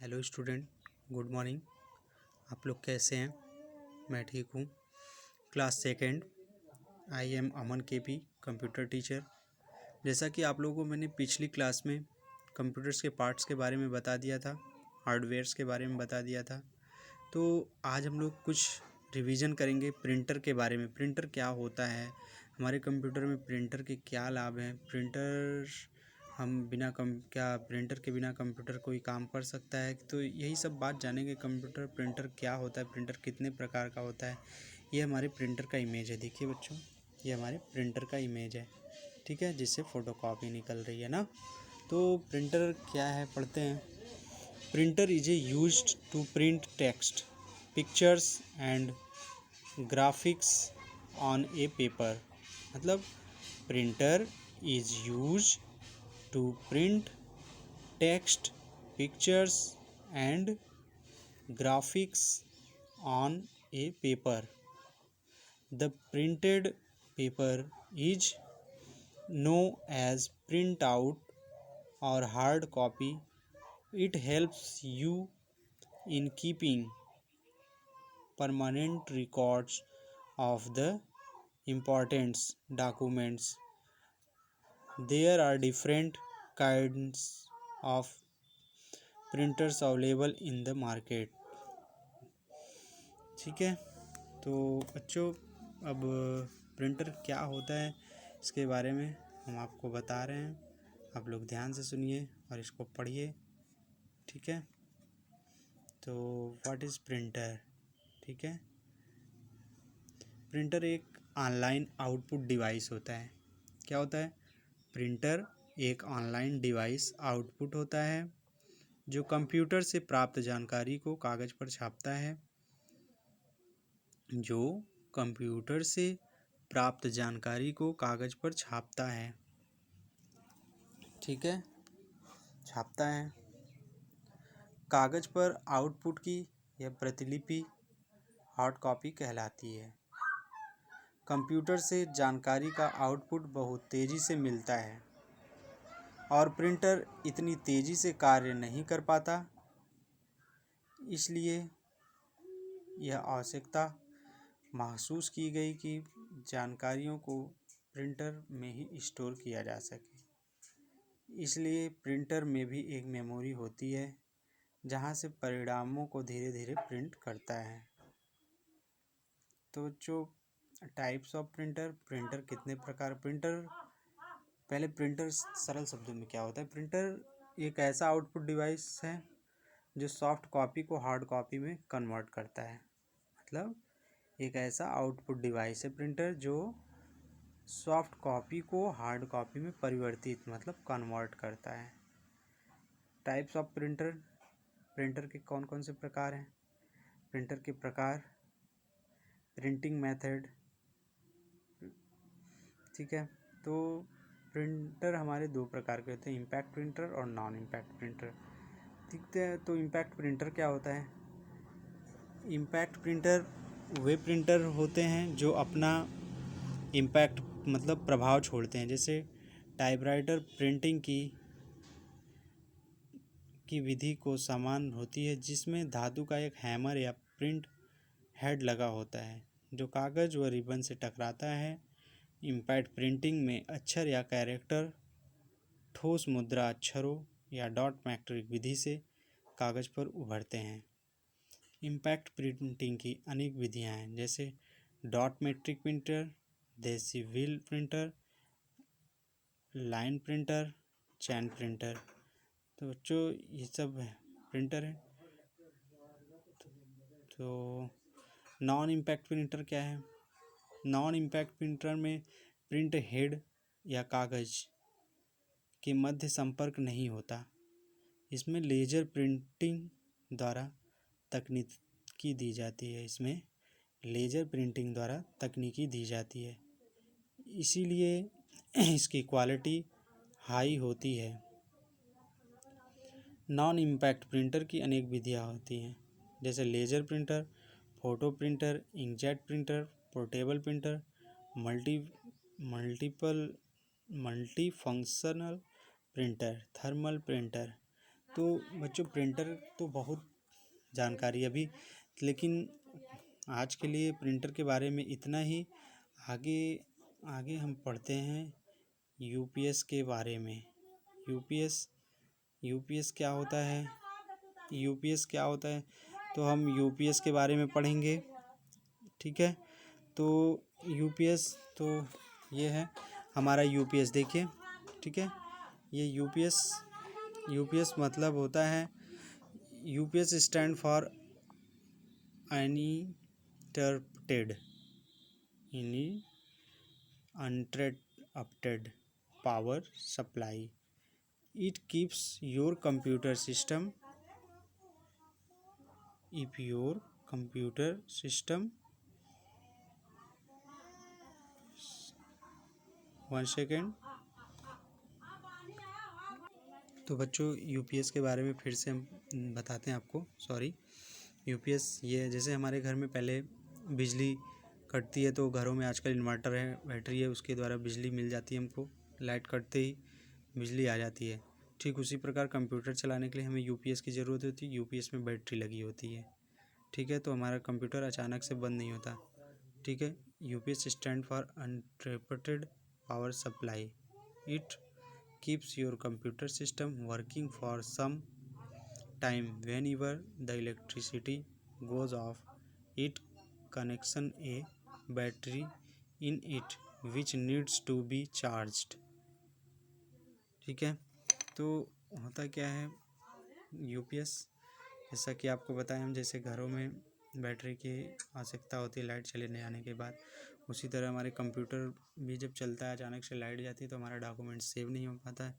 Hello student, good morning. आप लोग कैसे हैं? मैं ठीक हूँ। क्लास सेकेंड, आई एम अमन के पी, कंप्यूटर टीचर। जैसा कि आप लोगों को मैंने पिछली क्लास में कंप्यूटर्स के पार्ट्स के बारे में बता दिया था, हार्डवेयर्स के बारे में बता दिया था, तो आज हम लोग कुछ रिवीजन करेंगे प्रिंटर के बारे में। प्रिंटर क्या होता है, हमारे कंप्यूटर में प्रिंटर के क्या लाभ हैं, प्रिंटर हम क्या प्रिंटर के बिना कंप्यूटर कोई काम कर सकता है? तो यही सब बात जानेंगे। कंप्यूटर प्रिंटर क्या होता है, प्रिंटर कितने प्रकार का होता है। ये हमारे प्रिंटर का इमेज है, देखिए बच्चों, ये हमारे प्रिंटर का इमेज है, ठीक है, जिससे फ़ोटोकॉपी निकल रही है ना। तो प्रिंटर क्या है, पढ़ते हैं। Printer is a used to print text, pictures and graphics on a paper. मतलब printer is use to print text, pictures and graphics on a paper. The printed paper is known as printout or hard copy. It helps you in keeping permanent records of the important documents. There are different kinds of printers available in the market. ठीक है, तो बच्चों अब printer क्या होता है इसके बारे में हम आपको बता रहे हैं। आप लोग ध्यान से सुनिए और इसको पढ़िए, ठीक है। तो व्हाट इज़ प्रिंटर? ठीक है, प्रिंटर एक ऑनलाइन आउटपुट डिवाइस होता है। क्या होता है? प्रिंटर एक ऑनलाइन डिवाइस आउटपुट होता है जो कंप्यूटर से प्राप्त जानकारी को कागज़ पर छापता है। जो कंप्यूटर से प्राप्त जानकारी को कागज़ पर छापता है, ठीक है, छापता है। कागज़ पर आउटपुट की यह प्रतिलिपि हार्ड कॉपी कहलाती है। कंप्यूटर से जानकारी का आउटपुट बहुत तेज़ी से मिलता है और प्रिंटर इतनी तेज़ी से कार्य नहीं कर पाता, इसलिए यह आवश्यकता महसूस की गई कि जानकारियों को प्रिंटर में ही स्टोर किया जा सके। इसलिए प्रिंटर में भी एक मेमोरी होती है जहां से परिणामों को धीरे धीरे प्रिंट करता है। तो जो टाइप्स ऑफ प्रिंटर, प्रिंटर कितने प्रकार, प्रिंटर पहले प्रिंटर सरल शब्दों में क्या होता है? प्रिंटर एक ऐसा आउटपुट डिवाइस है जो सॉफ्ट कॉपी को हार्ड कॉपी में कन्वर्ट करता है। मतलब एक ऐसा आउटपुट डिवाइस है प्रिंटर जो सॉफ्ट कॉपी को हार्ड कॉपी में परिवर्तित मतलब कन्वर्ट करता है। टाइप्स ऑफ प्रिंटर, प्रिंटर के कौन कौन से प्रकार हैं? प्रिंटर के प्रकार, प्रिंटिंग मेथड, ठीक है। तो प्रिंटर हमारे दो प्रकार के होते हैं, इम्पैक्ट प्रिंटर और नॉन इम्पैक्ट प्रिंटर, ठीक है। तो इम्पैक्ट प्रिंटर क्या होता है? इम्पैक्ट प्रिंटर वे प्रिंटर होते हैं जो अपना इम्पैक्ट मतलब प्रभाव छोड़ते हैं। जैसे टाइपराइटर प्रिंटिंग की विधि को समान होती है, जिसमें धातु का एक हैमर या प्रिंट हेड लगा होता है जो कागज़ व रिबन से टकराता है। इम्पैक्ट प्रिंटिंग में अक्षर या कैरेक्टर ठोस मुद्रा अक्षरों या डॉट मैट्रिक विधि से कागज़ पर उभरते हैं। इम्पैक्ट प्रिंटिंग की अनेक विधियां हैं, जैसे डॉट मैट्रिक प्रिंटर, देसी व्हील प्रिंटर, लाइन प्रिंटर, चैन प्रिंटर। तो बच्चों ये सब प्रिंटर है। तो नॉन इम्पैक्ट प्रिंटर क्या है? नॉन इम्पैक्ट प्रिंटर में प्रिंट हेड या कागज़ के मध्य संपर्क नहीं होता। इसमें लेज़र प्रिंटिंग द्वारा तकनीकी दी जाती है। दी जाती है, इसीलिए इसकी क्वालिटी हाई होती है। नॉन इम्पैक्ट प्रिंटर की अनेक विधियाँ होती हैं, जैसे laser printer, photo printer, inkjet printer, portable printer, multi functional printer, thermal printer. तो बच्चों प्रिंटर तो बहुत जानकारी अभी, लेकिन आज के लिए प्रिंटर के बारे में इतना ही। आगे आगे हम पढ़ते हैं यूपीएस के बारे में। यूपीएस क्या होता है? यूपीएस क्या होता है तो हम यूपीएस के बारे में पढ़ेंगे, ठीक है। तो यूपीएस तो ये है हमारा यूपीएस, देखिए, ठीक है। ये यूपीएस मतलब होता है, UPS stand for uninterrupted power supply. It keeps your computer system, if your computer system, one second। तो बच्चों यूपीएस के बारे में फिर से हम बताते हैं आपको, सॉरी। यूपीएस ये जैसे हमारे घर में पहले बिजली कटती है तो घरों में आजकल इन्वर्टर है, बैटरी है, उसके द्वारा बिजली मिल जाती है हमको, लाइट कटते ही बिजली आ जाती है। ठीक उसी प्रकार कंप्यूटर चलाने के लिए हमें यूपीएस की ज़रूरत होती है। यूपीएस में बैटरी लगी होती है, ठीक है। तो हमारा कंप्यूटर अचानक से बंद नहीं होता, ठीक है। UPS stand for uninterrupted power supply. It keeps your computer system working for some time whenever the electricity goes off. It connection a battery in it which needs to be charged, ठीक है। तो होता क्या है UPS, जैसा कि आपको बताया हम, जैसे घरों में बैटरी की आवश्यकता होती है लाइट चले आने के बाद, उसी तरह हमारे कंप्यूटर भी जब चलता है अचानक से लाइट जाती है तो हमारा डॉक्यूमेंट सेव नहीं हो पाता है।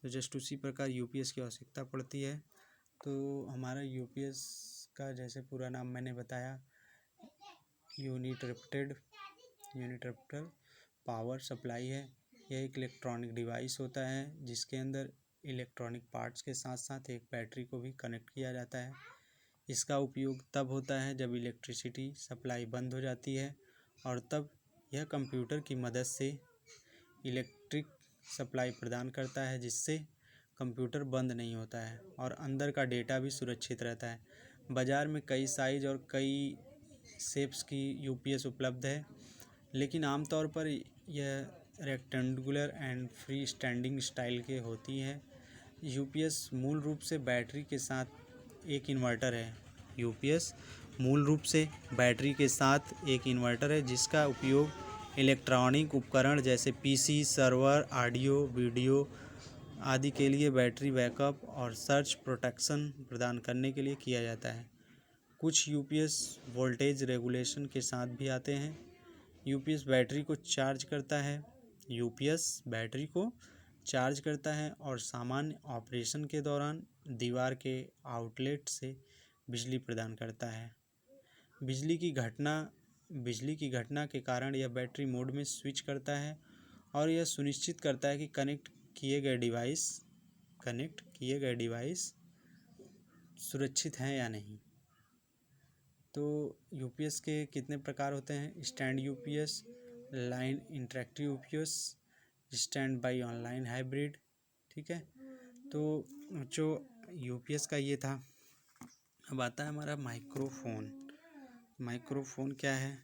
तो जस्ट उसी प्रकार यूपीएस की आवश्यकता पड़ती है। तो हमारा यूपीएस का जैसे पूरा नाम मैंने बताया, यूनिटरप्टेड पावर सप्लाई है। यह एक इलेक्ट्रॉनिक डिवाइस होता है जिसके अंदर इलेक्ट्रॉनिक पार्ट्स के साथ साथ एक बैटरी को भी कनेक्ट किया जाता है। इसका उपयोग तब होता है जब इलेक्ट्रिसिटी सप्लाई बंद हो जाती है, और तब यह कंप्यूटर की मदद से इलेक्ट्रिक सप्लाई प्रदान करता है, जिससे कंप्यूटर बंद नहीं होता है और अंदर का डेटा भी सुरक्षित रहता है। बाज़ार में कई साइज़ और कई शेप्स की यूपीएस उपलब्ध है, लेकिन आमतौर पर यह rectangular and free standing style के होती है। यूपीएस मूल रूप से बैटरी के साथ एक इन्वर्टर है। यूपीएस मूल रूप से बैटरी के साथ एक इन्वर्टर है जिसका उपयोग इलेक्ट्रॉनिक उपकरण जैसे पीसी, सर्वर, ऑडियो, वीडियो आदि के लिए बैटरी बैकअप और सर्च प्रोटेक्शन प्रदान करने के लिए किया जाता है। कुछ यूपीएस वोल्टेज रेगुलेशन के साथ भी आते हैं। यूपीएस बैटरी को चार्ज करता है और सामान्य ऑपरेशन के दौरान दीवार के आउटलेट से बिजली प्रदान करता है। बिजली की घटना के कारण यह बैटरी मोड में स्विच करता है और यह सुनिश्चित करता है कि कनेक्ट किए गए डिवाइस सुरक्षित हैं या नहीं। तो यूपीएस के कितने प्रकार होते हैं? Stand UPS, line interactive UPS, stand by online hybrid, ठीक है। तो जो यूपीएस का ये था। अब आता है हमारा माइक्रोफोन क्या है?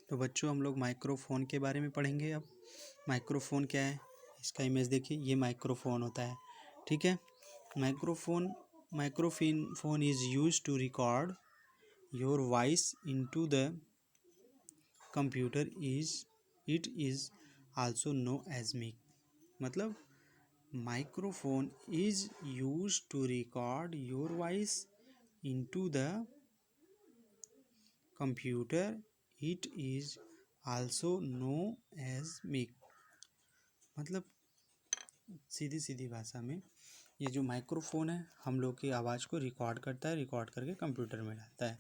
तो बच्चों हम लोग माइक्रोफोन के बारे में पढ़ेंगे। अब माइक्रोफोन क्या है, इसका इमेज देखिए, ये माइक्रोफोन होता है, ठीक है। Microphone is used to record your voice into the computer. It is also know as mic. मतलब microphone is used to record your voice into the computer. It is also know as mic. मतलब सीधी सीधी भाषा में ये जो microphone है हम लोग की आवाज़ को रिकॉर्ड करता है, रिकॉर्ड करके कंप्यूटर में डालता है।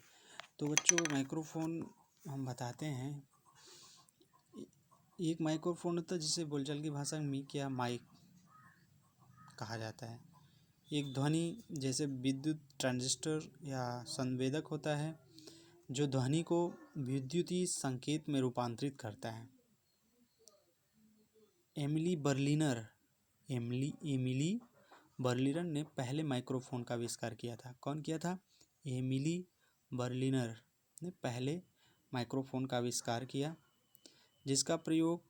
तो बच्चों माइक्रोफोन हम बताते हैं, एक माइक्रोफोन होता है जिसे बोलचाल की भाषा में मिक या माइक कहा जाता है। एक ध्वनि जैसे विद्युत ट्रांजिस्टर या संवेदक होता है जो ध्वनि को विद्युतीय संकेत में रूपांतरित करता है। एमिली बर्लिनर ने पहले माइक्रोफोन का आविष्कार किया था। कौन किया था? एमिली बर्लिनर ने पहले माइक्रोफोन का आविष्कार किया, जिसका प्रयोग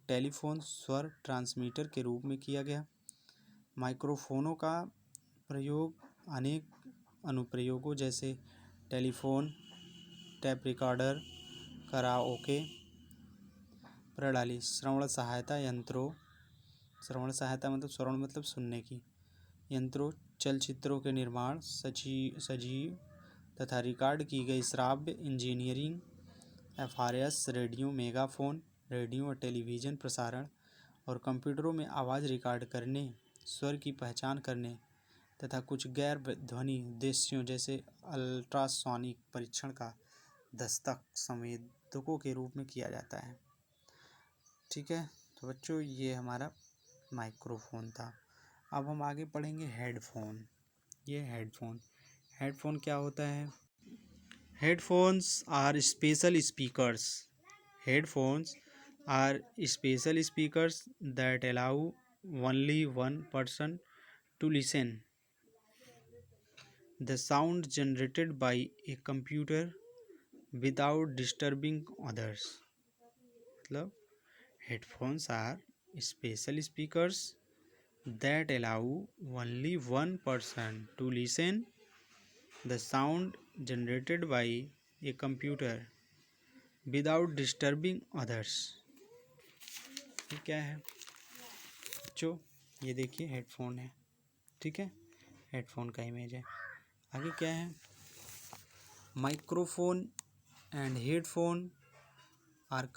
टेलीफोन स्वर ट्रांसमीटर के रूप में किया गया। माइक्रोफोनों का प्रयोग अनेक अनुप्रयोगों जैसे टेलीफोन, टेप रिकॉर्डर, कराओके प्रणाली, श्रवण सहायता यंत्रों, श्रवण सहायता मतलब श्रवण मतलब सुनने की, यंत्रों, चलचित्रों के निर्माण, सजीव तथा रिकॉर्ड की गई श्राव्य engineering, FRS, radio, megaphone, radio और टेलीविज़न प्रसारण और कंप्यूटरों में आवाज़ रिकॉर्ड करने, स्वर की पहचान करने तथा कुछ गैर ध्वनि उद्देश्यों जैसे अल्ट्रासोनिक परीक्षण का दस्तक संवेदकों के रूप में किया जाता है। ठीक है, तो बच्चों ये हमारा माइक्रोफोन था। अब हम आगे पढ़ेंगे हेडफोन। ये हेडफोन क्या होता है? Headphones are special speakers. Headphones are special speakers that allow only one person to listen the sound generated by a computer without disturbing others। मतलब headphones are special speakers that allow only one person to listen the sound generated by a computer without disturbing others। ये क्या है बच्चों? ये देखिए headphone है, ठीक है, हेडफोन का इमेज है। आगे क्या है? Microphone and headphone are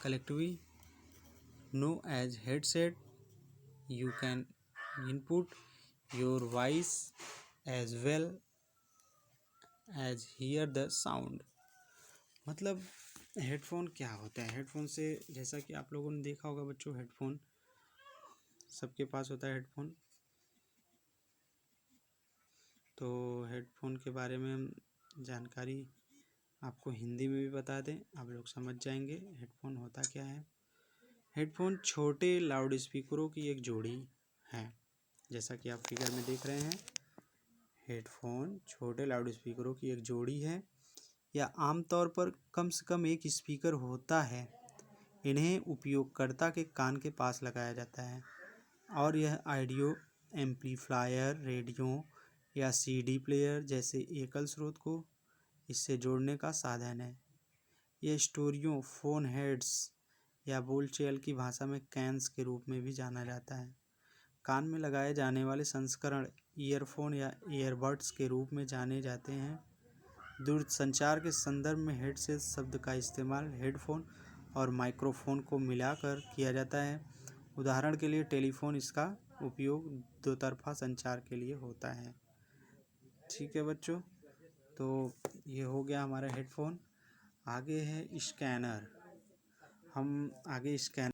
collectively known as headset। You can input your voice as well as hear the sound। मतलब हेडफोन क्या होता है? हेडफोन से जैसा कि आप लोगों ने देखा होगा बच्चों, हेडफोन सबके पास होता है हेडफोन। तो हेडफोन के बारे में हम जानकारी आपको हिंदी में भी बता दें, आप लोग समझ जाएंगे हेडफोन होता क्या है। हेडफोन छोटे लाउड स्पीकरों की एक जोड़ी है, जैसा कि आप फिगर में देख रहे हैं। हेडफोन छोटे लाउड स्पीकरों की एक जोड़ी है या आमतौर पर कम से कम एक स्पीकर होता है। इन्हें उपयोगकर्ता के कान के पास लगाया जाता है और यह ऑडियो एम्पलीफायर, रेडियो या सीडी प्लेयर जैसे एकल स्रोत को इससे जोड़ने का साधन है। यह स्टोरियो, फ़ोन हेड्स या बोलचाल की भाषा में कैन्स के रूप में भी जाना जाता है। कान में लगाए जाने वाले संस्करण ईयरफोन या ईयरबड्स के रूप में जाने जाते हैं। दूरसंचार के संदर्भ में हेडसेट शब्द का इस्तेमाल हेडफोन और माइक्रोफोन को मिलाकर किया जाता है। उदाहरण के लिए टेलीफोन, इसका उपयोग दो तरफा संचार के लिए होता है। ठीक है बच्चों, तो ये हो गया हमारा हेडफोन। आगे है स्कैनर। हम आगे स्कैनर